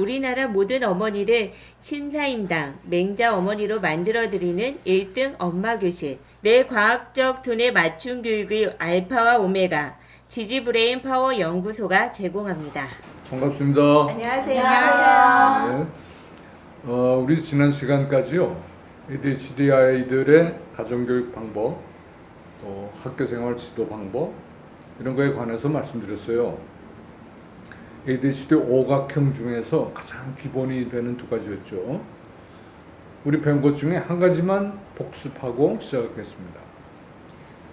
우리나라 모든 어머니를 신사임당, 맹자 어머니로 만들어드리는 1등 엄마교실, 뇌과학적 두뇌 맞춤 교육의 알파와 오메가, 지지브레인 파워 연구소가 제공합니다. 반갑습니다. 안녕하세요. 네. 우리 지난 시간까지요, ADHD 아이들의 가정교육 방법, 또 학교생활 지도 방법, 이런 거에 관해서 말씀드렸어요. ADHD 오각형 중에서 가장 기본이 되는 두 가지였죠. 우리 배운 것 중에 한 가지만 복습하고 시작하겠습니다.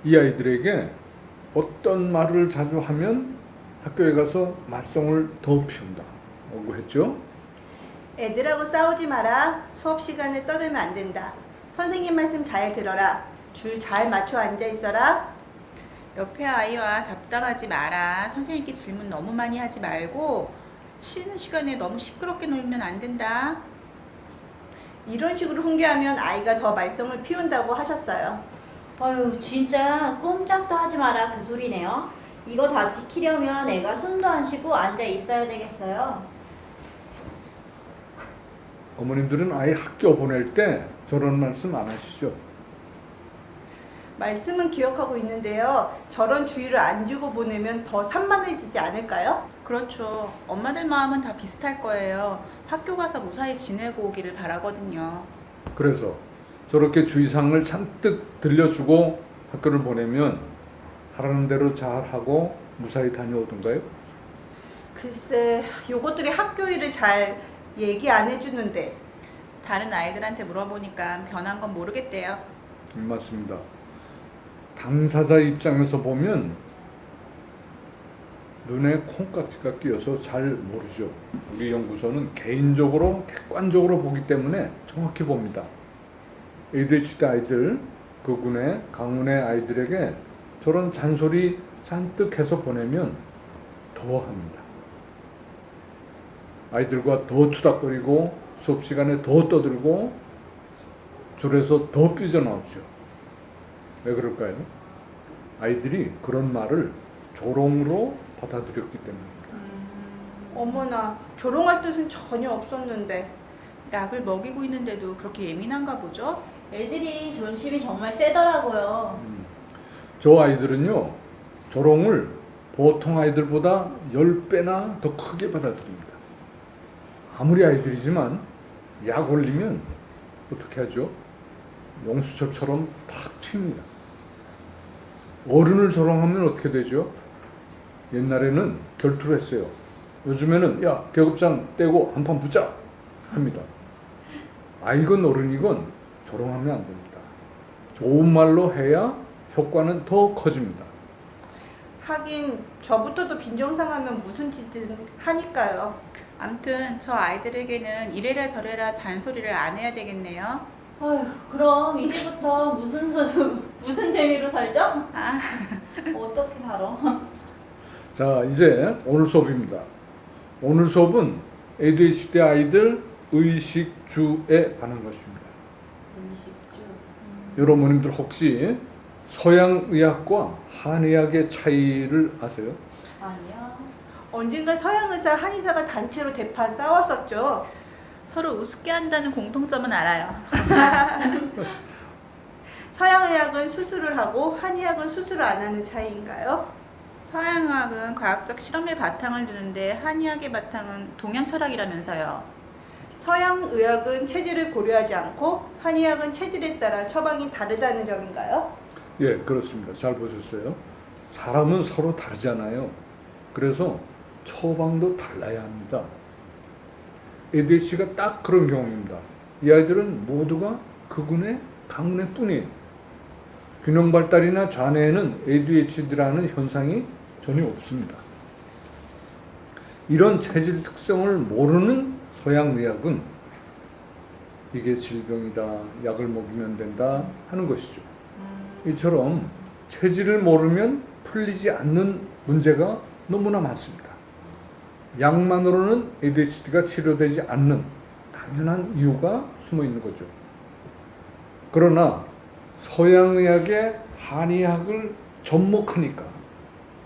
이 아이들에게 어떤 말을 자주 하면 학교에 가서 말썽을 더 피운다 라고 했죠. 애들하고 싸우지 마라. 수업 시간에 떠들면 안 된다. 선생님 말씀 잘 들어라. 줄 잘 맞춰 앉아 있어라. 옆에 아이와 잡담하지 마라. 선생님께 질문 너무 많이 하지 말고 쉬는 시간에 너무 시끄럽게 놀면 안 된다. 이런 식으로 훈계하면 아이가 더 말썽을 피운다고 하셨어요. 아유, 진짜 꼼짝도 하지 마라 그 소리네요. 이거 다 지키려면 애가 숨도 안 쉬고 앉아 있어야 되겠어요. 어머님들은 아이 학교 보낼 때 저런 말씀 안 하시죠? 말씀은 기억하고 있는데요. 저런 주의를 안 주고 보내면 더 산만해지지 않을까요? 그렇죠. 엄마들 마음은 다 비슷할 거예요. 학교 가서 무사히 지내고 오기를 바라거든요. 그래서 저렇게 주의사항을 잔뜩 들려주고 학교를 보내면 하라는 대로 잘하고 무사히 다녀오던가요? 글쎄, 요것들이 학교 일을 잘 얘기 안 해주는데. 다른 아이들한테 물어보니까 변한 건 모르겠대요. 맞습니다. 당사자 입장에서 보면 눈에 콩깍지가 끼어서 잘 모르죠. 우리 연구소는 개인적으로 객관적으로 보기 때문에 정확히 봅니다. ADHD 아이들, 극운의 강운의 아이들에게 저런 잔소리 잔뜩 해서 보내면 더 합니다. 아이들과 더 투닥거리고 수업 시간에 더 떠들고 줄에서 더 삐져나오죠. 왜 그럴까요? 아이들이 그런 말을 조롱으로 받아들였기 때문입니다. 어머나, 조롱할 뜻은 전혀 없었는데. 약을 먹이고 있는데도 그렇게 예민한가 보죠? 애들이 존심이 정말 세더라고요. 저 아이들은요, 조롱을 보통 아이들보다 10배나 더 크게 받아들입니다. 아무리 아이들이지만 약 올리면 어떻게 하죠? 용수철처럼 팍 튑니다. 어른을 조롱하면 어떻게 되죠? 옛날에는 결투를 했어요. 요즘에는 야, 계급장 떼고 한판 붙자 합니다. 아이건 어른이건 조롱하면 안 됩니다. 좋은 말로 해야 효과는 더 커집니다. 하긴 저부터도 빈정상하면 무슨 짓든 하니까요. 암튼 저 아이들에게는 이래라 저래라 잔소리를 안 해야 되겠네요. 아휴, 그럼 이제부터 무슨 재미로 살죠? 아, 어떻게 살아? 자, 이제 오늘 수업입니다. 오늘 수업은 ADHD 아이들 의식주에 관한 것입니다. 여러분들 혹시 서양의학과 한의학의 차이를 아세요? 아니야. 언젠가 서양의사, 한의사가 단체로 대판 싸웠었죠. 서로 우습게 한다는 공통점은 알아요. 서양의학은 수술을 하고 한의학은 수술을 안 하는 차이인가요? 서양의학은 과학적 실험에 바탕을 두는데 한의학의 바탕은 동양 철학이라면서요. 서양의학은 체질을 고려하지 않고 한의학은 체질에 따라 처방이 다르다는 점인가요? 예, 그렇습니다. 잘 보셨어요. 사람은 서로 다르잖아요. 그래서 처방도 달라야 합니다. ADHD가 딱 그런 경우입니다. 이 아이들은 모두가 극운의 강운의 뿐이에요. 균형 발달이나 좌뇌에는 ADHD라는 현상이 전혀 없습니다. 이런 체질 특성을 모르는 서양의학은 이게 질병이다, 약을 먹이면 된다 하는 것이죠. 이처럼 체질을 모르면 풀리지 않는 문제가 너무나 많습니다. 약만으로는 ADHD가 치료되지 않는 당연한 이유가 숨어 있는 거죠. 그러나 서양의학의 한의학을 접목하니까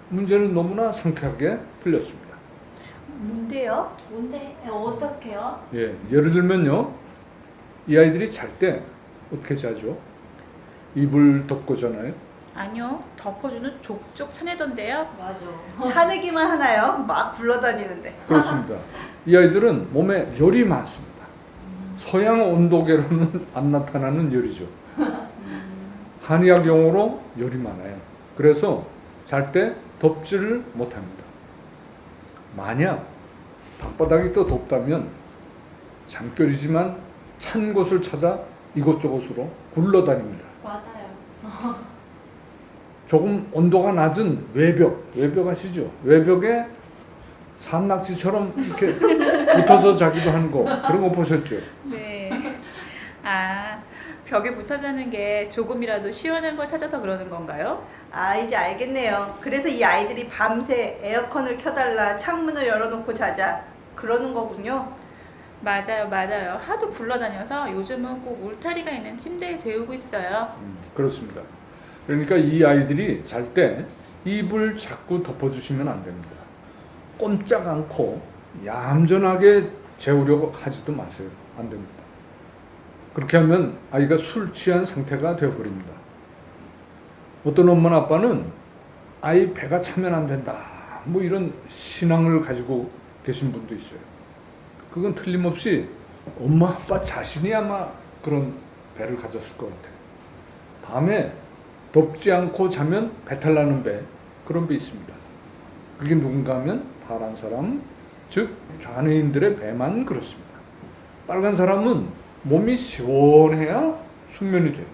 문제는 너무나 상쾌하게 풀렸습니다. 뭔데요? 뭔데? 어떡해요? 예, 예를 들면요, 이 아이들이 잘 때 어떻게 자죠? 이불 덮고 자나요? 아니요, 덮어주는 족족 차내던데요. 맞아. 차내기만 하나요? 막 굴러다니는데. 그렇습니다. 이 아이들은 몸에 열이 많습니다. 서양 온도계로는 안 나타나는 열이죠. 한의학 용어로 열이 많아요. 그래서 잘 때 덮지를 못합니다. 만약 방바닥이 또 덥다면 잠결이지만 찬 곳을 찾아 이곳저곳으로 굴러다닙니다. 맞아요. 조금 온도가 낮은 외벽 아시죠? 외벽에 산낙지처럼 이렇게 붙어서 자기도 하는 거, 그런 거 보셨죠? 네. 아, 벽에 붙어 자는 게 조금이라도 시원한 걸 찾아서 그러는 건가요? 아, 이제 알겠네요. 그래서 이 아이들이 밤새 에어컨을 켜달라, 창문을 열어놓고 자자 그러는 거군요. 맞아요, 맞아요. 하도 굴러다녀서 요즘은 꼭 울타리가 있는 침대에 재우고 있어요. 그렇습니다. 그러니까 이 아이들이 잘 때 이불 자꾸 덮어주시면 안 됩니다. 꼼짝 않고 얌전하게 재우려고 하지도 마세요. 안 됩니다. 그렇게 하면 아이가 술 취한 상태가 되어버립니다. 어떤 엄마나 아빠는 아이 배가 차면 안 된다, 뭐 이런 신앙을 가지고 계신 분도 있어요. 그건 틀림없이 엄마 아빠 자신이 아마 그런 배를 가졌을 것 같아요. 밤에 덥지 않고 자면 배탈 나는 배, 그런 배 있습니다. 그게 누군가 하면 파란 사람, 즉 좌뇌인들의 배만 그렇습니다. 빨간 사람은 몸이 시원해야 숙면이 돼요.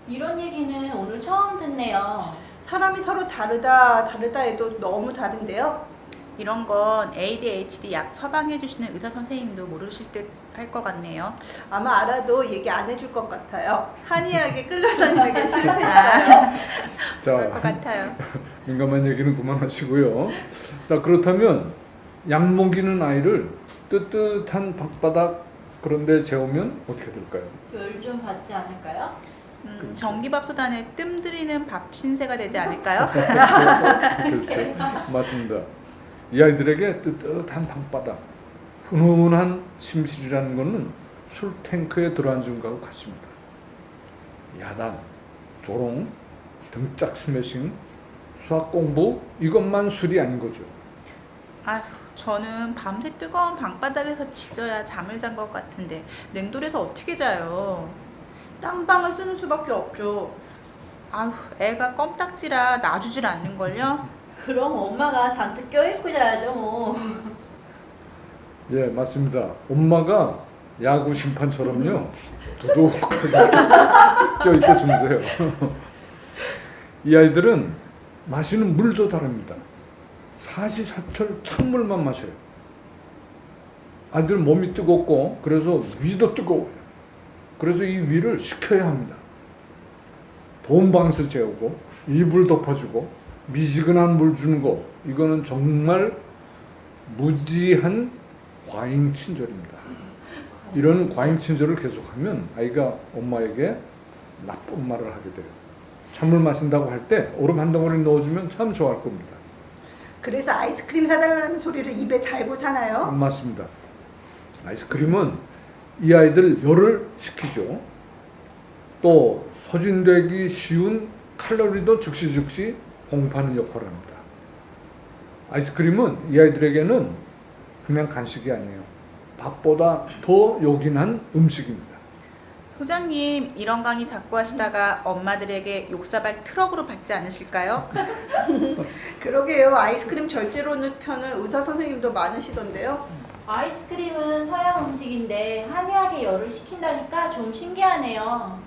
이런 얘기는 오늘 처음 듣네요. 사람이 서로 다르다 해도 너무 다른데요. 이런 건 ADHD 약 처방해 주시는 의사 선생님도 모르실 듯 할 것 같네요. 아마 알아도 얘기 안 해줄 것 같아요. 한의학에 끌려다니는 게 싫을 테니까요. 그럴 것 자, 같아요. 민감한 얘기는 그만하시고요. 자, 그렇다면 약 먹이는 아이를 뜨뜻한 방바닥 그런 데 재우면 어떻게 될까요? 열 좀 받지 않을까요? 전기밥솥 안에 뜸 들이는 밥 신세가 되지 않을까요? 그렇죠. 맞습니다. 이 아이들에게 뜨뜻한 방바닥, 훈훈한 침실이라는 것은 술 탱크에 들어앉은 것하고 같습니다. 야단, 조롱, 등짝 스매싱, 수학 공부, 이것만 술이 아닌 거죠. 아휴, 저는 밤새 뜨거운 방바닥에서 지져야 잠을 잔 것 같은데 냉돌에서 어떻게 자요? 땀방을 쓰는 수밖에 없죠. 아휴, 애가 껌딱지라 놔주질 않는걸요? 그럼 엄마가 잔뜩 껴입고 자야죠 뭐. 예, 맞습니다. 엄마가 야구 심판처럼요, 두둑하게 껴입고 주무세요. 이 아이들은 마시는 물도 다릅니다. 사시사철 찬물만 마셔요. 아이들 몸이 뜨겁고 그래서 위도 뜨거워요. 그래서 이 위를 식혀야 합니다. 더운 방에서 재우고 이불 덮어주고 미지근한 물 주는 거, 이거는 정말 무지한 과잉 친절입니다. 이런 과잉 친절을 계속하면 아이가 엄마에게 나쁜 말을 하게 돼요. 찬물 마신다고 할 때 얼음 한 덩어리 넣어주면 참 좋아할 겁니다. 그래서 아이스크림 사달라는 소리를 입에 달고 사나요? 맞습니다. 아이스크림은 이 아이들 열을 식히죠. 또 소진되기 쉬운 칼로리도 즉시 공급하는 역할을 합니다. 아이스크림은 이 아이들에게는 그냥 간식이 아니에요. 밥보다 더 요긴한 음식입니다. 소장님, 이런 강의 자꾸 하시다가 엄마들에게 욕사발 트럭으로 받지 않으실까요? 그러게요. 아이스크림 절제로는 편은 의사 선생님도 많으시던데요. 아이스크림은 서양 음식인데 한의학에 열을 식힌다니까 좀 신기하네요.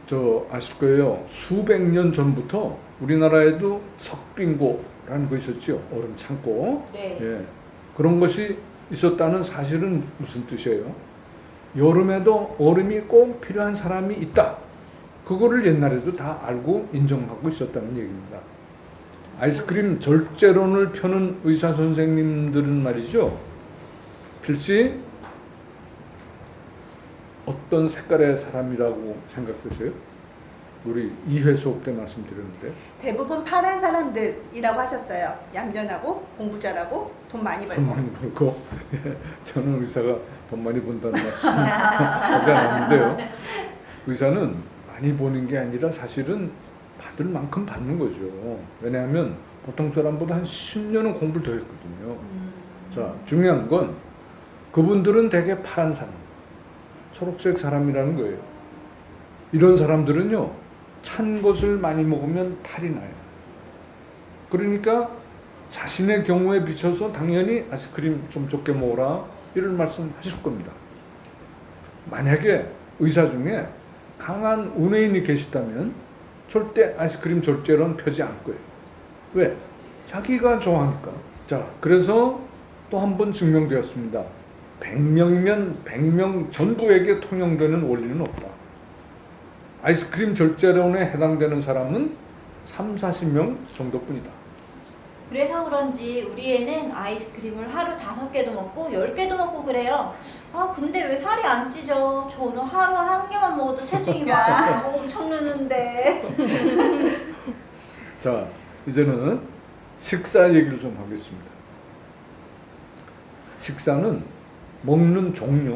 저 아실 거예요. 수백 년 전부터 우리나라에도 석빙고라는 거 있었죠. 얼음 창고. 네. 예. 그런 것이 있었다는 사실은 무슨 뜻이에요? 여름에도 얼음이 꼭 필요한 사람이 있다. 그거를 옛날에도 다 알고 인정하고 있었다는 얘기입니다. 아이스크림 절제론을 펴는 의사 선생님들은 말이죠. 필시 어떤 색깔의 사람이라고 생각되세요? 우리 2회 수업 때 말씀드렸는데 대부분 파란 사람들이라고 하셨어요. 얌전하고 공부 잘하고 돈 많이 돈 벌고. 많이 벌고 저는 의사가 돈 많이 번다는 말씀 하지 않았는데요. 의사는 많이 버는 게 아니라 사실은 받을 만큼 받는 거죠. 왜냐하면 보통 사람보다 한 10년은 공부를 더 했거든요. 자, 중요한 건 그분들은 되게 파란 사람, 초록색 사람이라는 거예요. 이런 사람들은요, 찬 것을 많이 먹으면 탈이 나요. 그러니까 자신의 경우에 비춰서 당연히 아이스크림 좀 적게 먹어라 이런 말씀 하실 겁니다. 만약에 의사 중에 강한 운해인이 계시다면 절대 아이스크림 절제로는 펴지 않을 거예요. 왜? 자기가 좋아하니까. 자, 그래서 또 한 번 증명되었습니다. 100명이면 100명 전부에게 통용되는 원리는 없다. 아이스크림 절제론에 해당되는 사람은 3, 40명 정도뿐이다. 그래서 그런지 우리 애는 아이스크림을 하루 5개도 먹고 10개도 먹고 그래요. 아 근데 왜 살이 안 찌죠? 저는 하루 1개만 먹어도 체중이 막 엄청 느는데. 자, 이제는 식사 얘기를 좀 하겠습니다. 식사는 먹는 종류,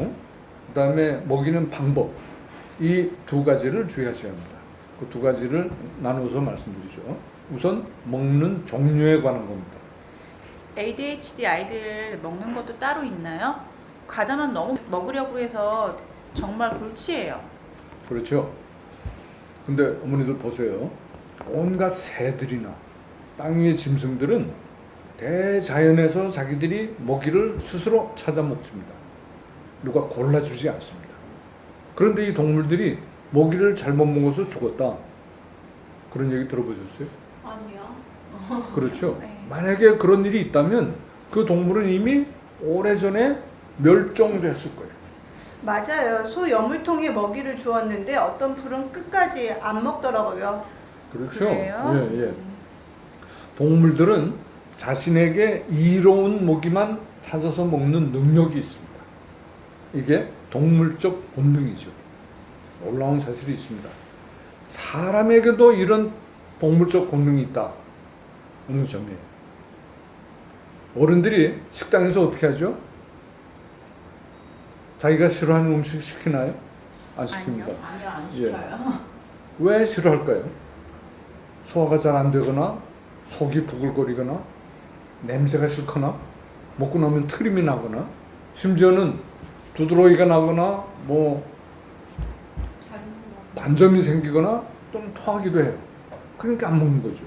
그 다음에 먹이는 방법, 이 두 가지를 주의하셔야 합니다. 그 두 가지를 나눠서 말씀드리죠. 우선 먹는 종류에 관한 겁니다. ADHD 아이들 먹는 것도 따로 있나요? 과자만 너무 먹으려고 해서 정말 골치예요. 그렇죠? 근데 어머니들 보세요. 온갖 새들이나 땅 위의 짐승들은 대자연에서 자기들이 먹이를 스스로 찾아 먹습니다. 누가 골라주지 않습니다. 그런데 이 동물들이 먹이를 잘못 먹어서 죽었다. 그런 얘기 들어보셨어요? 아니요. 그렇죠. 네. 만약에 그런 일이 있다면 그 동물은 이미 오래전에 멸종됐을 거예요. 맞아요. 소 여물통에 먹이를 주었는데 어떤 풀은 끝까지 안 먹더라고요. 그렇죠. 그래요? 예, 예. 동물들은 자신에게 이로운 먹이만 찾아서 먹는 능력이 있습니다. 이게 동물적 본능이죠. 놀라운 사실이 있습니다. 사람에게도 이런 동물적 본능이 있다. 어느 점이에요. 어른들이 식당에서 어떻게 하죠? 자기가 싫어하는 음식 시키나요? 안 시킵니다. 아니요. 아니요 안 예. 시켜요. 왜 싫어할까요? 소화가 잘 안 되거나 속이 부글거리거나 냄새가 싫거나 먹고 나면 트림이 나거나 심지어는 두드러기가 나거나 뭐 반점이 생기거나 좀 토하기도 해요. 그러니까 안 먹는 거죠.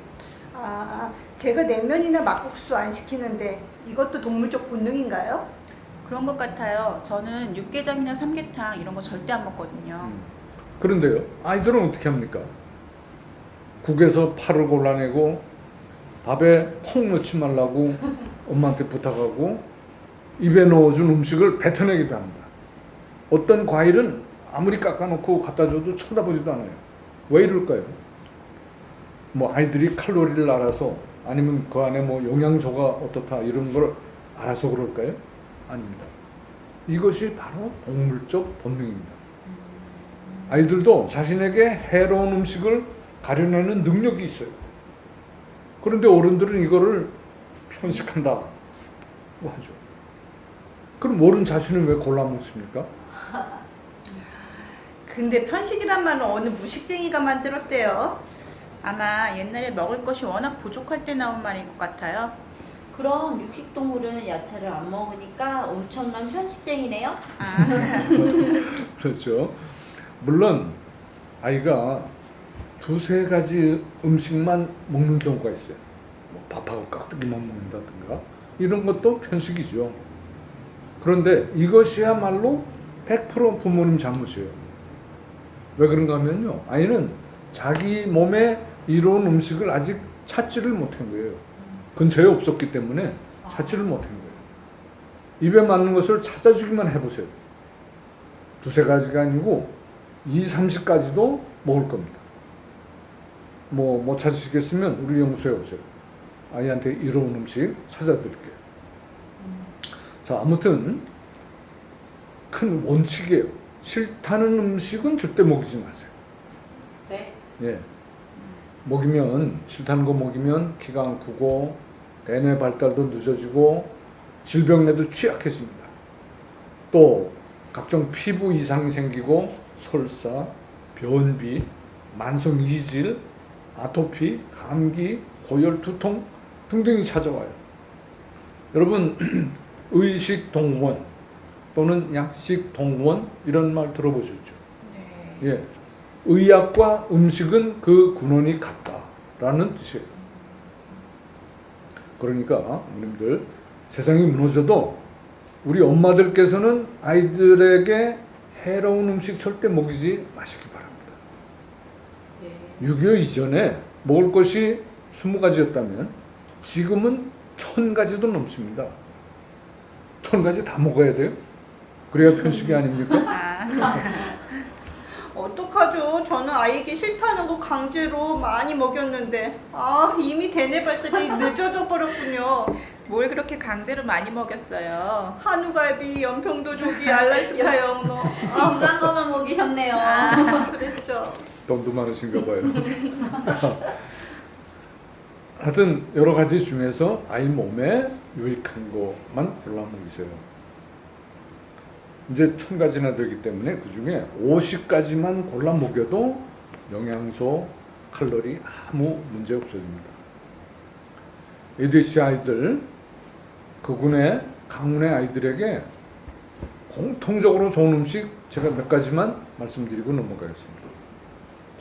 아, 제가 냉면이나 막국수 안 시키는데 이것도 동물적 본능인가요? 그런 것 같아요. 저는 육개장이나 삼계탕 이런 거 절대 안 먹거든요. 그런데요, 아이들은 어떻게 합니까? 국에서 파를 골라내고 밥에 콩 넣지 말라고 엄마한테 부탁하고 입에 넣어준 음식을 뱉어내기도 합니다. 어떤 과일은 아무리 깎아놓고 갖다 줘도 쳐다보지도 않아요. 왜 이럴까요? 뭐 아이들이 칼로리를 알아서 아니면 그 안에 뭐 영양소가 어떻다 이런 걸 알아서 그럴까요? 아닙니다. 이것이 바로 동물적 본능입니다. 아이들도 자신에게 해로운 음식을 가려내는 능력이 있어요. 그런데 어른들은 이거를 편식한다고 하죠. 그럼 어른 자신은 왜 골라 먹습니까? 근데 편식이란 말은 어느 무식쟁이가 만들었대요. 아마 옛날에 먹을 것이 워낙 부족할 때 나온 말인 것 같아요. 그럼 육식동물은 야채를 안 먹으니까 엄청난 편식쟁이네요. 아, 그렇죠. 물론 아이가 2-3가지 음식만 먹는 경우가 있어요. 뭐 밥하고 깍두기만 먹는다든가 이런 것도 편식이죠. 그런데 이것이야말로 100% 부모님 잘못이에요. 왜 그런가 하면요, 아이는 자기 몸에 이로운 음식을 아직 찾지를 못한 거예요. 근처에 없었기 때문에 찾지를 못한 거예요. 입에 맞는 것을 찾아주기만 해보세요. 2-3가지가 아니고 20-30가지도 먹을 겁니다. 뭐 못 찾으시겠으면 우리 연구소에 오세요. 아이한테 이로운 음식 찾아드릴게요. 자, 아무튼 큰 원칙이에요. 싫다는 음식은 절대 먹이지 마세요. 네. 예. 먹이면 싫다는 거 먹이면 키가 안 크고 대뇌 발달도 늦어지고 질병에도 취약해집니다. 또 각종 피부 이상이 생기고 설사, 변비, 만성 이질, 아토피, 감기, 고열, 두통 등등이 찾아와요. 여러분 의식 동원 또는 약식 동원 이런 말 들어보셨죠? 네. 예. 의학과 음식은 그 군원이 같다라는 뜻이에요. 그러니까 어머님들 세상이 무너져도 우리 엄마들께서는 아이들에게 해로운 음식 절대 먹이지 마시기 바랍니다. 6.25 이전에 먹을 것이 20가지였다면 지금은 1000가지도 넘습니다. 1000가지 다 먹어야 돼요? 그래야 편식이 아닙니까? 어떡하죠? 저는 아이에게 싫다는 거 강제로 많이 먹였는데 이미 대뇌 발달이 늦어져 버렸군요. 뭘 그렇게 강제로 많이 먹였어요? 한우갈비, 연평도 조기, 알라스카 연어. 비싼 것만 먹이셨네요. 그랬죠. 돈도 많으신가 봐요. 하여튼 여러 가지 중에서 아이 몸에 유익한 것만 골라 먹이세요. 이제 1000가지나 되기 때문에 그 중에 50가지만 골라 먹여도 영양소, 칼로리 아무 문제 없어집니다. ADHD 아이들, 그군의 강운의 아이들에게 공통적으로 좋은 음식 제가 몇 가지만 말씀드리고 넘어가겠습니다.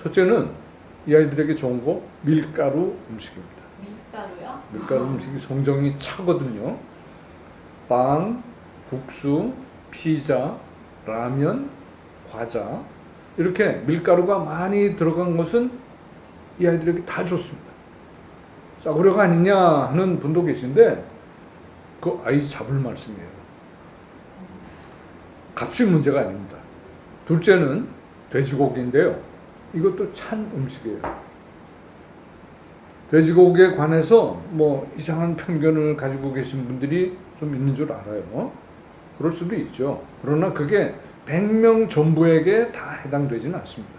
첫째는 이 아이들에게 좋은 거 밀가루 음식입니다. 밀가루요? 밀가루 음식이 성정이 차거든요. 빵, 국수, 피자, 라면, 과자 이렇게 밀가루가 많이 들어간 것은 이 아이들에게 다 좋습니다. 싸구려가 아니냐 하는 분도 계신데 그 아이 잡을 말씀이에요. 값이 문제가 아닙니다. 둘째는 돼지고기인데요. 이것도 찬 음식이에요. 돼지고기에 관해서 뭐 이상한 편견을 가지고 계신 분들이 좀 있는 줄 알아요. 그럴 수도 있죠. 그러나 그게 100명 전부에게 다 해당되지는 않습니다.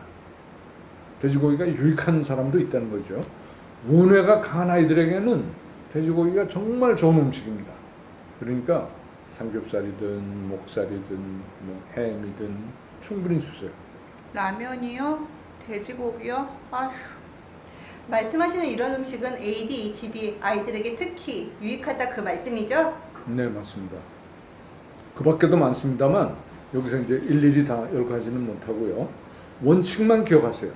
돼지고기가 유익한 사람도 있다는 거죠. 문외가 강한 아이들에게는 돼지고기가 정말 좋은 음식입니다. 그러니까 삼겹살이든 목살이든 뭐 햄이든 충분히 주세요. 라면이요? 돼지고기요? 아휴. 말씀하시는 이런 음식은 ADHD 아이들에게 특히 유익하다 그 말씀이죠? 네, 맞습니다. 그 밖에도 많습니다만 여기서 이제 일일이 다 10가지는 못하고요. 원칙만 기억하세요.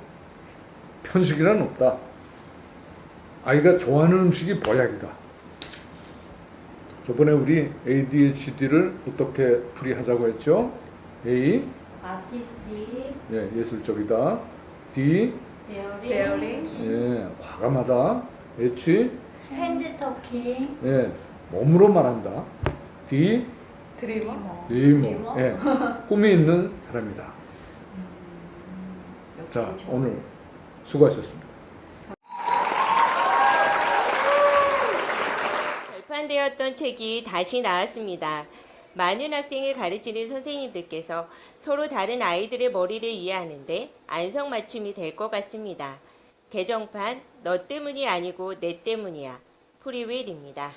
편식이란 없다. 아이가 좋아하는 음식이 보약이다. 저번에 우리 ADHD를 어떻게 풀이하자고 했죠? A, 아티스틱, 예, 예술적이다. D, 데어링, 예, 과감하다. H, 핸드 터킹, 예, 몸으로 말한다. D, 드리머. 드리머. 예, 꿈이 있는 사람이다. 자, 오늘 수고하셨습니다. 절판되었던 책이 다시 나왔습니다. 많은 학생을 가르치는 선생님들께서 서로 다른 아이들의 머리를 이해하는데 안성맞춤이 될 것 같습니다. 개정판 너 때문이 아니고 내 때문이야. 프리윌입니다.